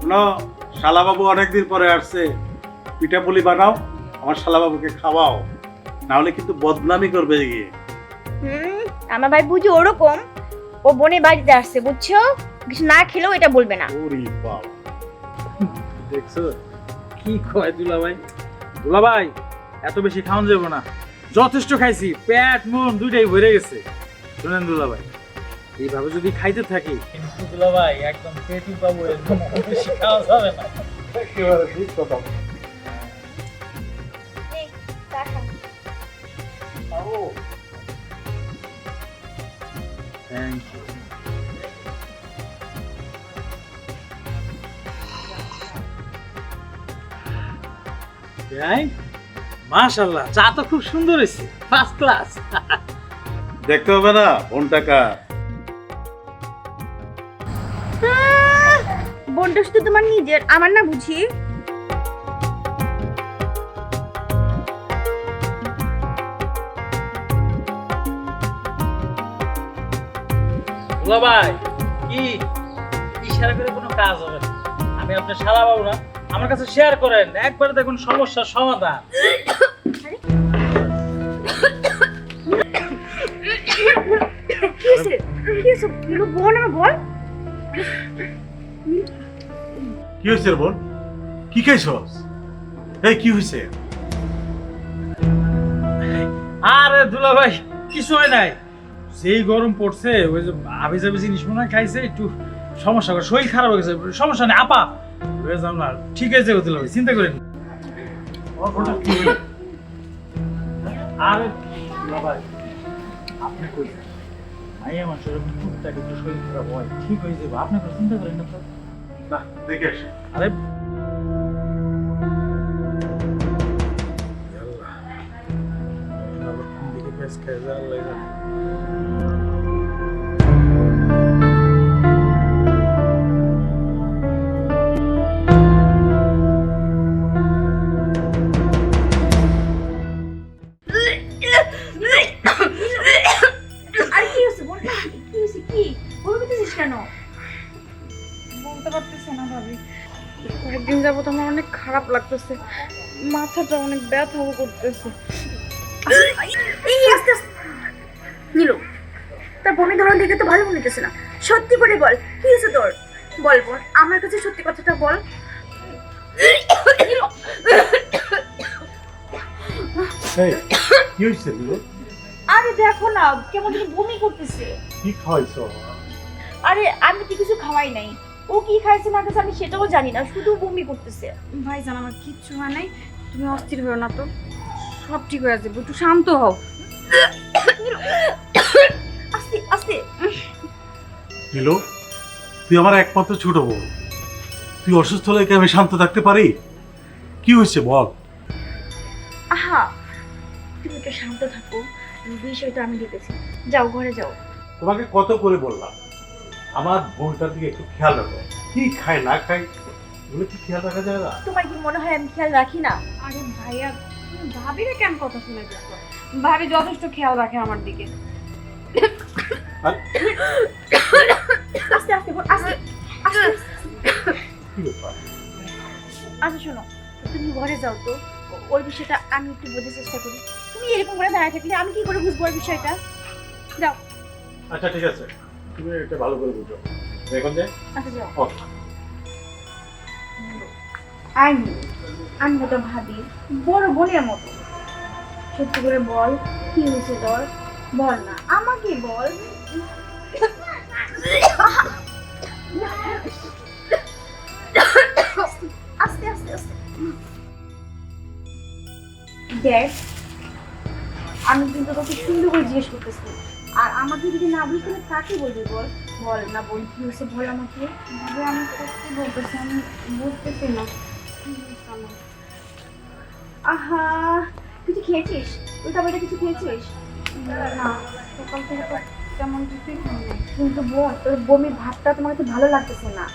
শোনো, শালাবাবু অনেকদিন পরে আসছে, পিঠা পুলি বানাও, আমার শালাবাবুকে খাওয়াও, না হলে কিন্তু বদনামি করবে গিয়ে। আমার ভাই বুঝি ওরকম, ও বোনের বাড়িতে আসছে বুঝছো, কিছু না খেলেও এটা বলবে না। ওরে বাবা, দেখছো কি কয় দুলাভাই? দুলাভাই এত বেশি খাওয়ান যাবো না, যথেষ্ট খাইছি, পেট মন দুইটাই ভরে গেছে। শুনেন দুলাভাই, এইভাবে যদি খাইতে থাকি কিন্তু দুলাভাই একদম পেটই পাবো, একদম বেশি খাওয়া যাবে না। একেবারে ঠিক কথা। এই, চা খা। Thank you. মাশাআল্লাহ, চা তো খুব সুন্দর হয়েছে, ফার্স্ট ক্লাস। দেখতে হবে না বোনটা কার? বোনটা শুধু তোমার নিজের, আমার না বুঝি। দুলাভাই কি ইশারা করে কোনো কাজ হবে না, আমি আপনার শালা বাবু না, আমার কাছে শেয়ার করেন, একবারে দেখুন সমস্যার সমাধান। কি হয়েছে? কি হয়েছে? বোন আমার বল। কি হয়েছে রে বোন? কি খাইছস? এই কি হয়েছে? আরে দুলাভাই কিছু হয় নাই, যেই গরম পড়ছে ওই যে আবি যাবি জিনিস মনে হয় খাইছে, একটু সমস্যা করে শরীর খারাপ হয়ে গেছে। সমস্যা নেই আপা, হয়ে যাও না, ঠিক আছে দুলাভাই, চিন্তা করেন। আরে দুলাভাই আপনি কই মাইয়া মানুষের টুকটাক একটু শরীর খারাপ হয়, ঠিক হয়ে যাবে, আপনি কোনো চিন্তা করেন না তো। না, দেখে আসি। আরে আল্লাহ, কোন দিকে ফেস খেয়ে যায় আল্লাহ জানে। আর কি হয়েছে বোন? কি হয়েছে? কি বলতেছিস কেন? বলতে পারতেছি না ভাবি, কয়েকদিন যাবত আমার অনেক খারাপ লাগতেছে, মাথাটা অনেক ব্যথাও করতেছে। এই আস্তে আস্তে নীলু, তার বোনের ধরন দেখে তো ভালো মনে হইতেছে না। সত্যি করে বল, কি হয়েছে তোর? বল বোন, আমার কাছে সত্যি কথাটা বল। এই কি হয়েছে রে? আরে দেখো না, কেমন যেন বমি করতেছে। কি খাইছো? আরে আমি তো কিছু খাওয়াই নাই, ও কি খাইছে না খাইছে আমি সেটাও জানি না, শুধু বমি করতেছে। ভাইজান আমার কিচ্ছু হয় নাই, তুমি অস্থির হও না তো, সব ঠিক হয়ে যাবে, একটু শান্ত হও। আস্তে আস্তে। নীলু, তুই আমার একমাত্র ছোট বোন, তুই অসুস্থ হলে কি আমি শান্ত থাকতে পারি? কি হয়েছে বল? আহা, তুমি একটু শান্ত থাকো, বিষয়টা আমি দেখেছি। যাও ঘরে যাও। তোমাকে কত করে বললাম আমার বোনটার দিকে একটু খেয়াল রাখো, কি খায় না খায় এগুলো কি খেয়াল রাখা যায় না? তোমার কি মনে হয় আমি খেয়াল রাখি না? আরে ভাইয়া, তুমি ভাবিরে কেন কথা শুনে যাচ্ছ? ভাবি যথেষ্ট খেয়াল রাখে আমার দিকে। আর- আস্তে আস্তে বোন, আস্তে আস্তে। কি ব্যাপার? আচ্ছা শোনো, তুমি ঘরে যাও তো, ওর বিষয়টা আমি একটু বোঝার চেষ্টা করি। তুমি এরকম করে দাঁড়ায় থাকলে আমি কি করে বুঝবো ওর বিষয়টা? যাও। আচ্ছা ঠিক আছে, তুমি এটা ভালো করে বুঝো। এখন যে আচ্ছা যাও। আমি তো ভাবি বড় বোনের মতো, সত্যি করে বল, কি হয়েছে তোর? বল না, আমাকে বল। আস্তে আস্তে আস্তে। দেখ, আমি কিন্তু তোকে সুন্দর করে জিজ্ঞেস করতেছি, আর আমাকে যদি না বলিস তাহলে কাকে বলবি বল? বল না বোন, কি হয়েছে বল আমাকে। ভাবি আমি সত্যি বলতেছি, আমি বুঝতেছি না কি হয়েছে আমার। আহা, কিছু খেয়েছিস? উল্টা পাল্টা কিছু খেয়েছিস? না, সকাল থেকে তো তেমন কিছুই খাই নাই। কিন্তু বোন, তোর বমির ভাবটা তোমার তো ভালো লাগতেছে না।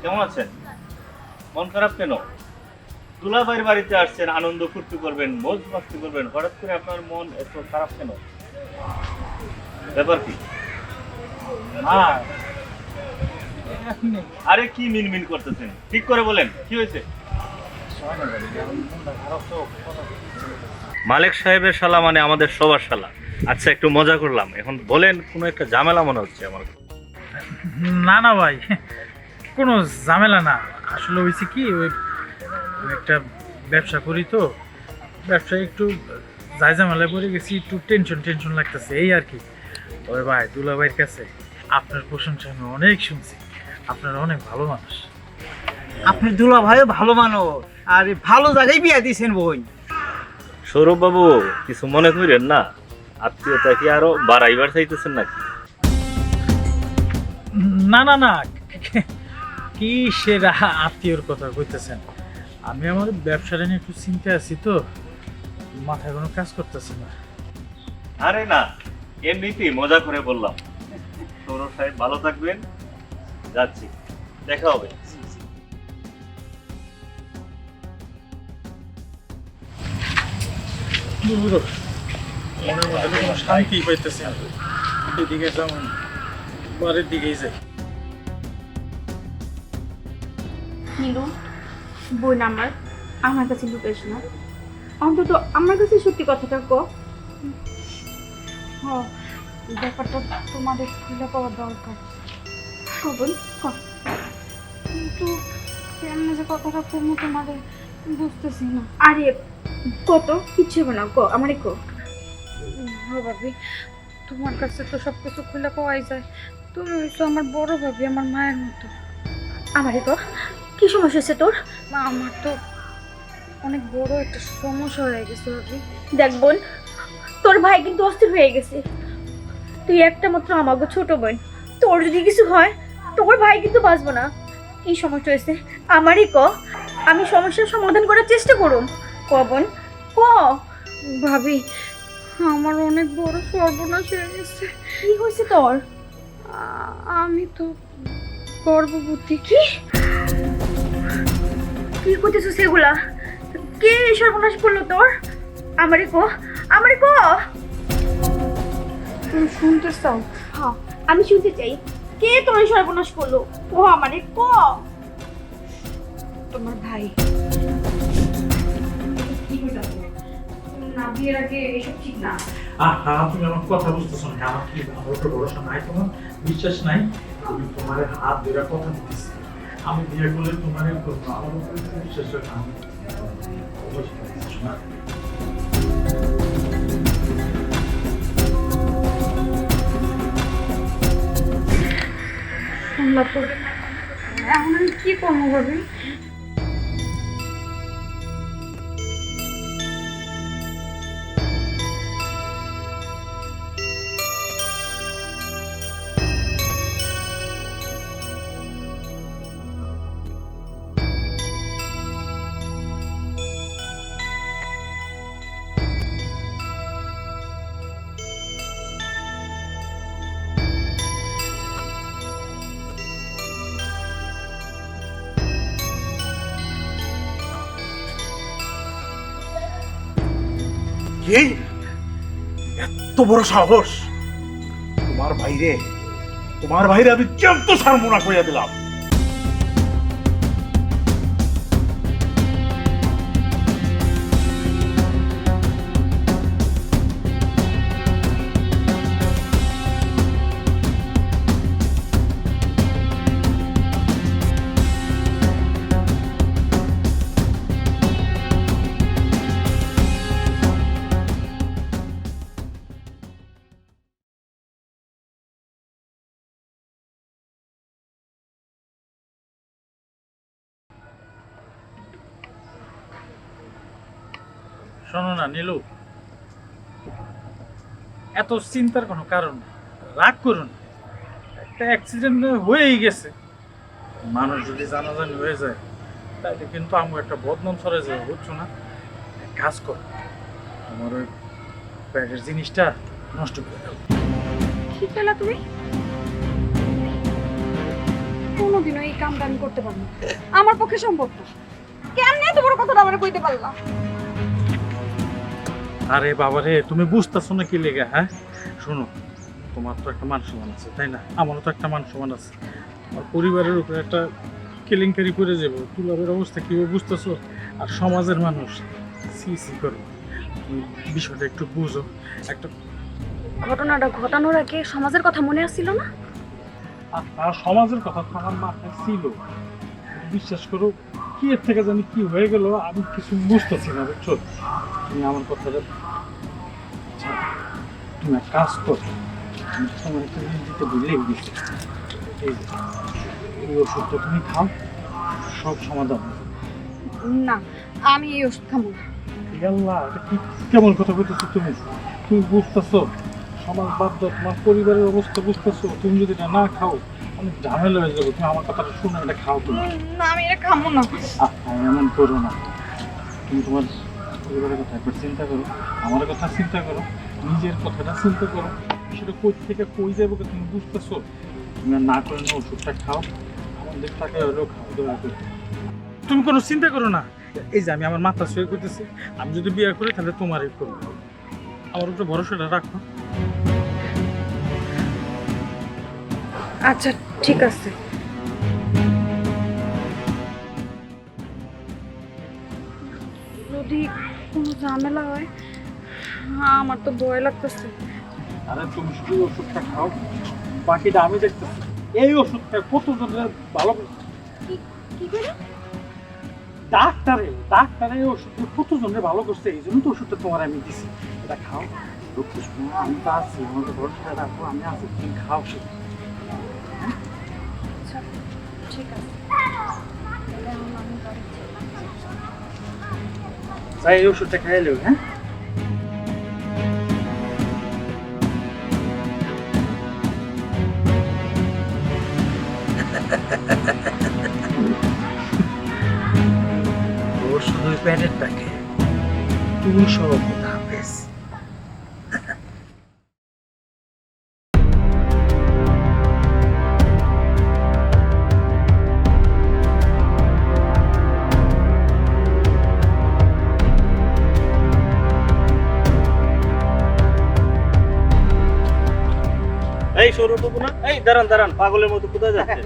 কেমন আছেন? মন খারাপ কেন? দুলাভাইয়ের বাড়িতে আসছেন, আনন্দ ফুর্তি করবেন, মৌজ মাস্তি করবেন, হঠাৎ করে আপনার মন এত খারাপ কেন? ব্যাপার কি? আরে কি মিনমিন করতেছেন? ঠিক করে বলেন, কি হয়েছে? মালিক সাহেবের শালা মানে আমাদের সবার শালা। আচ্ছা, একটু মজা করলাম, এখন বলেন, কোনো একটা ঝামেলা মনে হচ্ছে আমার। না না ভাই, কোনো ঝামেলা না। আসলে হয়েছে কি, ওই একটা ব্যবসা করি তো, ব্যবসায় একটু ঝামেলায় পড়ে গেছি, একটু টেনশন লাগতেছে, এই আর কি। ওই ভাই, দুলাভাইয়ের কাছে আপনার প্রশংসা আমি অনেক শুনছি, আপনারা অনেক ভালো মানুষ। আপনি দুলা ভাইও ভালো মানুষ, আর ভালো জায়গায় বিয়া দিয়েছেন বোন। সৌরভ বাবু, কিছু মনে করেন না, আত্মীয়তা কি আরো বাড়াইবার চাইতেছেন নাকি? না না না, কি সেরা আত্মীয়র কথা কইতেছেন? আমি আমার ব্যবসাটা নিয়ে একটু চিন্তা আছি তো, মাথায় কোনো কাজ করতেছে না। আরে না, এমনিতেই মজা করে বললাম। সৌরভ সাহেব ভালো থাকবেন, যাচ্ছি, দেখা হবে। মনের মধ্যে কোনো শান্তি পাইতেছি না, এদিকে যেমন বাড়ির দিকেই যাই। নীলু, বোন আমার কাছে লুকাইস না, অন্তত আমার কাছে সত্যি কথাটা ক। হ্যাঁ, ব্যাপারটা তোমাদের খুলে পাওয়া দরকার। বোন ক। কিন্তু কেমনে যে কথাটা কমু তোমাদের বুঝতেছি না। আরে কত কিচ্ছু হবে না, ক আমারে ক। হ্যাঁ ভাবি, তোমার কাছে তো সব কিছু খুলে পাওয়াই যায়। তুমি হচ্ছে আমার বড় ভাবি, আমার মায়ের মতো। আমারে ক, কি সমস্যা হয়েছে তোর? মা, আমার তো অনেক বড় একটা সমস্যা হয়ে গেছে ভাবি। দেখ বোন, তোর ভাই কিন্তু অস্থির হয়ে গেছে। তুই একটা মাত্র আমাকে ছোট বোন, তোর যদি কিছু হয় তোর ভাই কিন্তু বাঁচবো না। কি সমস্যা হয়েছে আমারই ক, আমি সমস্যার সমাধান করার চেষ্টা করুম। ক বোন ক। ভাবি, আমার অনেক বড় সর্বনাশ হয়ে গেছে। কি হয়েছে তোর? আমি তো গর্ভবতী। কি কি করতেছিস সেগুলা? কে এই সর্বনাশ করলো তোর? আমারে ক, আমারে ক। তুমি শুনতে চাও? হ্যাঁ, আমি শুনতে চাই, কে তোর এই সর্বনাশ করলো? ক আমারে ক। তোমার ভাই। কি হইতাছে? না, বিয়ের আগে এসব ঠিক না। তুমি আমার কথা বুঝতেছো না? আমার কি আমার উপর ভরসা নাই? তোমার বিশ্বাস নাই? আমি তোমার হাত ধরে কথা দিতেছি, আমি বিয়ে করলে তোমার করবো, আমার উপর বিশ্বাস রাখো। আমি অবশ্যই বিশ্বাস না। শুনলা তো? এখন আমি কি করবো ভাবি? কি এত বড় সাহস তোমার বাইরে আমি কেমন সারমোনা কইয়া দিলাম। শোনো না নীলু, এত চিন্তার কোনো কারণ নেই, রাগ করুন। একটা অ্যাক্সিডেন্ট হয়েই গেছে, মানুষ যদি জানাজানি হয়ে যায় তাহলে কিন্তু আমি একটা বদনাম ছড়ে যাবে, বুঝছো না? কাজ করো, আমার ওই ব্যাগের জিনিসটা নষ্ট করে দাও। কি পেলা তুমি? কোনোদিনও এই কামটা আমি করতে পারবো না। আমার পক্ষে সম্ভব না। কেমনে এত বড় কথাটা আমার কইতে পারলা? আরে বাবা রে, তুমি বুঝতেছো না কি লেগে? হ্যাঁ শোনো, তোমার তো একটা মান সম্মান আছে তাই না, আমারও তো একটা মান সম্মান আছে। আমার পরিবারের উপরে একটা কেলেঙ্কারি করে যাবো, দুলাভাইয়ের অবস্থা কীভাবে বুঝতেছো? আর সমাজের মানুষ সি সি করো, তুমি বিষয়টা একটু বুঝো। একটা ঘটনাটা ঘটানোর আগে সমাজের কথা মনে আসছিল না? আর সমাজের কথা তো আমার মাথায় ছিল, বিশ্বাস করো কি এর থেকে জানি কি হয়ে গেল আমি কিছু বুঝতেছি না, বুঝছো? তুমি আমার কথাটা আচ্ছা, তুমি এক কাজ করো, আমি তোমার একটা জিনিস দিতে ভুলেই গেছি। এই যে, এই ওষুধটা তুমি খাও, সব সমাধান হবে। না, আমি এই ওষুধ খাবো না। আল্লাহ, এটা কি কেমন কথা বলতেছো তুমি? তুমি বুঝতেছো সমাজ বাদ দাও, তোমার পরিবারের অবস্থা বুঝতেছো? তুমি যদি এটা না খাও অনেক ঝামেলা হয়ে যাবে। তুমি আমার কথাটা শুনে এটা খাও তুমি। না, আমি এটা খাবো না। এমন করো না, তুমি তোমার পরিবারের কথা একবার চিন্তা করো, আমার কথা চিন্তা করো, নিজের কথাটা চিন্তা করো। সেটা কই থেকে কই যাবো তুমি বুঝতেছো? তুমি আর না করে না ওষুধটা খাও, আমাদের টাকা হলেও খাও দয়া করে। তুমি কোনো চিন্তা করো না, এই যে আমি আমার মাথা শুয়ে করতেছি, আমি যদি বিয়ে করি তাহলে তোমারই করবো, আমার উপরে ভরসাটা রাখো। আচ্ছা ঠিক আছে। যদি কোনো ঝামেলা হয়, আমার তো ভয় লাগতেছে। আরে তুমি শুধু ওষুধটা খাও, বাকিটা আমি দেখতেছি। এই ওষুধটা কতজনের ভালো কি করে? ডাক্তারে এই ওষুধটা কতজনের ভালো করছে, এই জন্য তো ওষুধটা তোমার আমি দিছি। এটা খাও, রক্ষিস না, আমি তো আছি, আমাকে ভরসা রাখো, আমি আছি, তুমি খাও শুধু। আচ্ছা ঠিক আছে। এখন আমি বাড়ি যাই। তাই এই ওষুধটা খাইলেও, হ্যাঁ? ওর শুধু প্যারের থাকে, তুমি সব হাফেজ। এই সৌরটুকু না, এই দাঁড়ান দাঁড়ান, পাগলের মতো কোথায় যাচ্ছেন?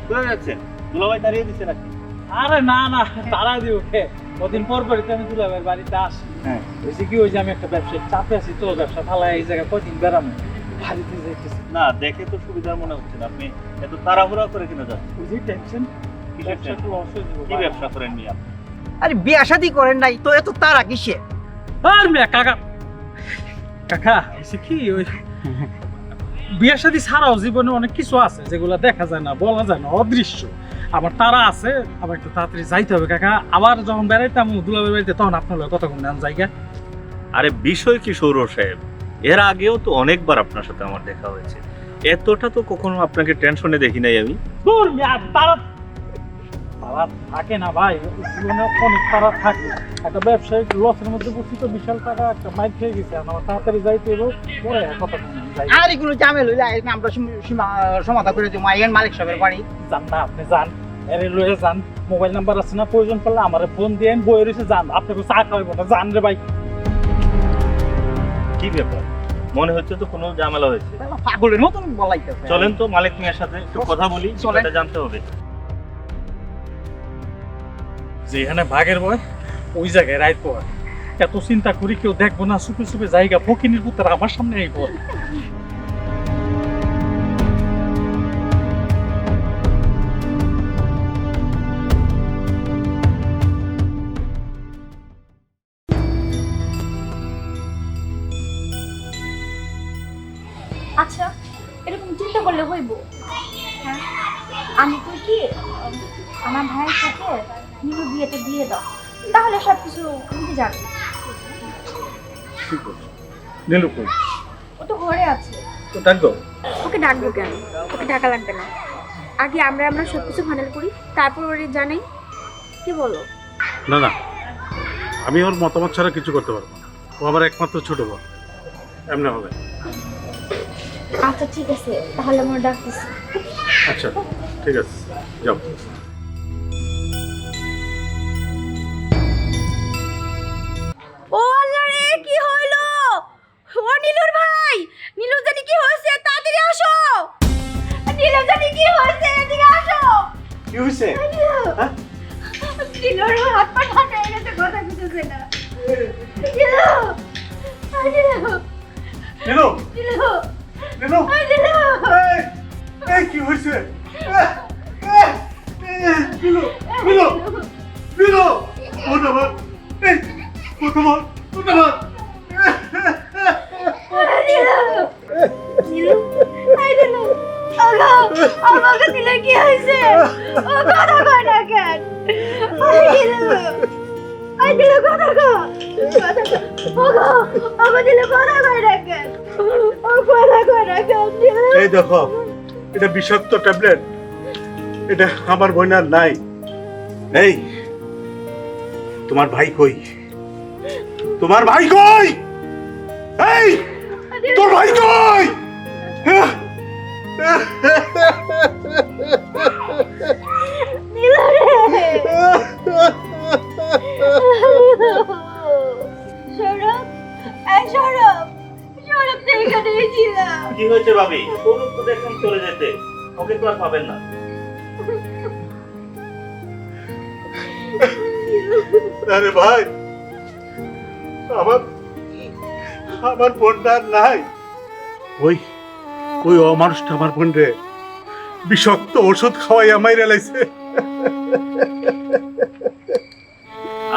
কোথায় যাচ্ছেন? দুলাভাই দাঁড়িয়ে দিচ্ছে নাকি? আরে না না, তারা দিও কে, কদিন পর পরই তো আমি দুলাভাইয়ের বাড়িতে আসি। হ্যাঁ। হয়েছে কি, ওই যে আমি একটা ব্যবসায় চাপে আছি তো, ব্যবসা ফালায় এই জায়গায় কদিন বেড়াবো, বাড়িতে যাইতেছি। না দেখে তো সুবিধার মনে হচ্ছে না, আপনি এত তাড়াহুড়া করে কিনা যাচ্ছেন? ওই যে টেনশন, কিসের ব্যবসা tension? লস হয়ে যাবে। কি ব্যবসা করেন নি আপনি? আরে বিয়া শাদি করেন নাই তো এত তারা কিসে? আর মেয়ে কাকা কাকা হয়েছে কি, ওই বিয়ে শাদী ছাড়াও জীবনে অনেক কিছু আছে যেগুলো দেখা যায় না, বলা যায় না, অদৃশ্য। আবার তারা আছে, আবার একটু তাড়াতাড়ি যাইতে হবে কাকা। আবার যখন বেড়াইতাম দুলাবের বাড়িতে, তখন আপনার লোক কতক্ষণ নেন জায়গা। আরে বিষয় কি সৌর সাহেব, এর আগেও তো অনেকবার আপনার সাথে আমার দেখা হয়েছে, এতটা তো কখনো আপনাকে টেনশনে দেখি নাই আমি। দূর মিয়া, তারা তারা থাকে না ভাই, জীবনে অনেক তারা থাকে। একটা ব্যবসায়িক লসের মধ্যে পড়ছি তো, বিশাল টাকা একটা মাইর খেয়ে গেছে, আমার তাড়াতাড়ি যাইতে হবে। পরে কতক্ষণ যাই, আর কোনো ঝামেলা হইলে আমরা সমাধান করে দেবো। আইয়ের মালিক সাহেবের বাড়ি যান না, আপনি যান, এরে লয়ে যান, মোবাইল নাম্বার আছে না, প্রয়োজন পড়লে আমার ফোন দিয়ে বই রয়েছে, যান, আপনাকে চা খাওয়াইব না, যান রে ভাই। কি ব্যাপার, মনে হচ্ছে তো কোনো ঝামেলা হয়েছে। পাগলের মতন বলাইতেছে। চলেন তো মালিক মিয়ার সাথে একটু কথা বলি, চলেন। সেটা জানতে হবে। যেখানে ভাগের বয় ওই জায়গায় রাইত পর, এত চিন্তা করি কেউ দেখবো না, চুপে চুপে জায়গা ফকিনির পুত্র আমার সামনে আইব। আচ্ছা, এরকম চিন্তা করলে হইব? হ্যাঁ, আমি কই কি, আমার ভাইয়ের সাথে নিরু বিয়েটা দিয়ে দাও, তাহলে সব কিছু মিটে যাবে। ঠিক আছে, নীলু কই? ও তো ঘরে আছে। তো ডাকবো? ওকে ডাকবো কেন? ওকে ডাকা লাগবে না। আগে আমরা সব কিছু ফাইনাল করি, তারপর ওরে জানাই। কি বলো? না না, আমি ওর মতামত ছাড়া কিছু করতে পারবো না। ও আমার একমাত্র ছোট বোন, এমনি হবে। আচ্ছা ঠিক আছে, তাহলে আমরা ডাকতেছি। আচ্ছা ঠিক আছে, যাও। ও আল্লাহ রে, কি হইলো? ও নীলুর ভাই, নীলুর জানি কি হয়েছে? তাড়াতাড়ি আসো। নীলুর জানি কি হয়েছে? এদিকে আসো। কি হয়েছে? হ্যাঁ? নীলুর হাত পা ঠান্ডা হয়ে গেছে, কথা বুঝতেছে না। Nilu, I Nilu, Nilu, Nilu, Nilu, I Nilu. এই, এই কি হয়েছে? নীলু, নীলু, নীলু, ওঠ আমার, এই, ওঠ আমার, ওঠ আমার। নীলু, আই নীলু, আগা, আমাকে নীলু কি হয়েছে? ও কথা কয় না কেন? আই নীলু, কথা কয়, কথা কয়, ওগো, ওগো নীলু কথা কয় না কেন? ও কথা কয় না কেন নীলু? এই দেখো, এটা বিষাক্ত ট্যাবলেট, এটা আমার বোনার নাই। এই, তোমার ভাই কই? তোমার ভাই কই? এই, তোর ভাই কই? নীলু রে, সৌরভ, এই সৌরভ, সৌরভ তো এখানেই ছিল। কি হয়েছে ভাবি? সৌরভ তো দেখলাম চলে যেতে, ওকে তো আর পাবেন না। আরে ভাই, আমার আমার বোনটা আর নাই। ওই ওই অমানুষটা আমার বোন রে বিষাক্ত ওষুধ খাওয়াই আমায় রেলাইছে।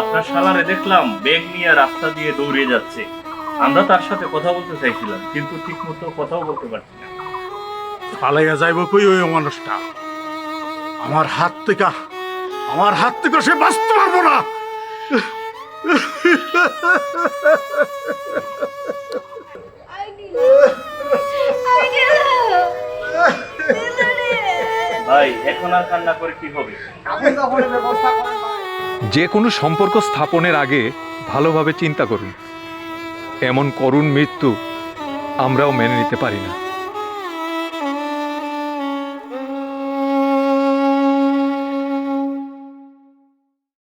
আপনার শালারে দেখলাম ব্যাগ নিয়ে রাস্তা দিয়ে দৌড়ে যাচ্ছে। আমরা তার সাথে কথা বলতে চাইছিলাম, কিন্তু ঠিক মতো কথাও বলতে পারছি না। পালাইয়া যাইব কই ওই অমানুষটা? আমার হাত থেকে সে বাঁচতে পারবো না। আই নীলু, আই নীলু, নীলু রে। ভাই, এখন আর কান্না করে কি হবে? যে কোনো সম্পর্ক স্থাপনের আগে ভালোভাবে চিন্তা করুন। এমন করুণ মৃত্যু আমরাও মেনে নিতে পারি না।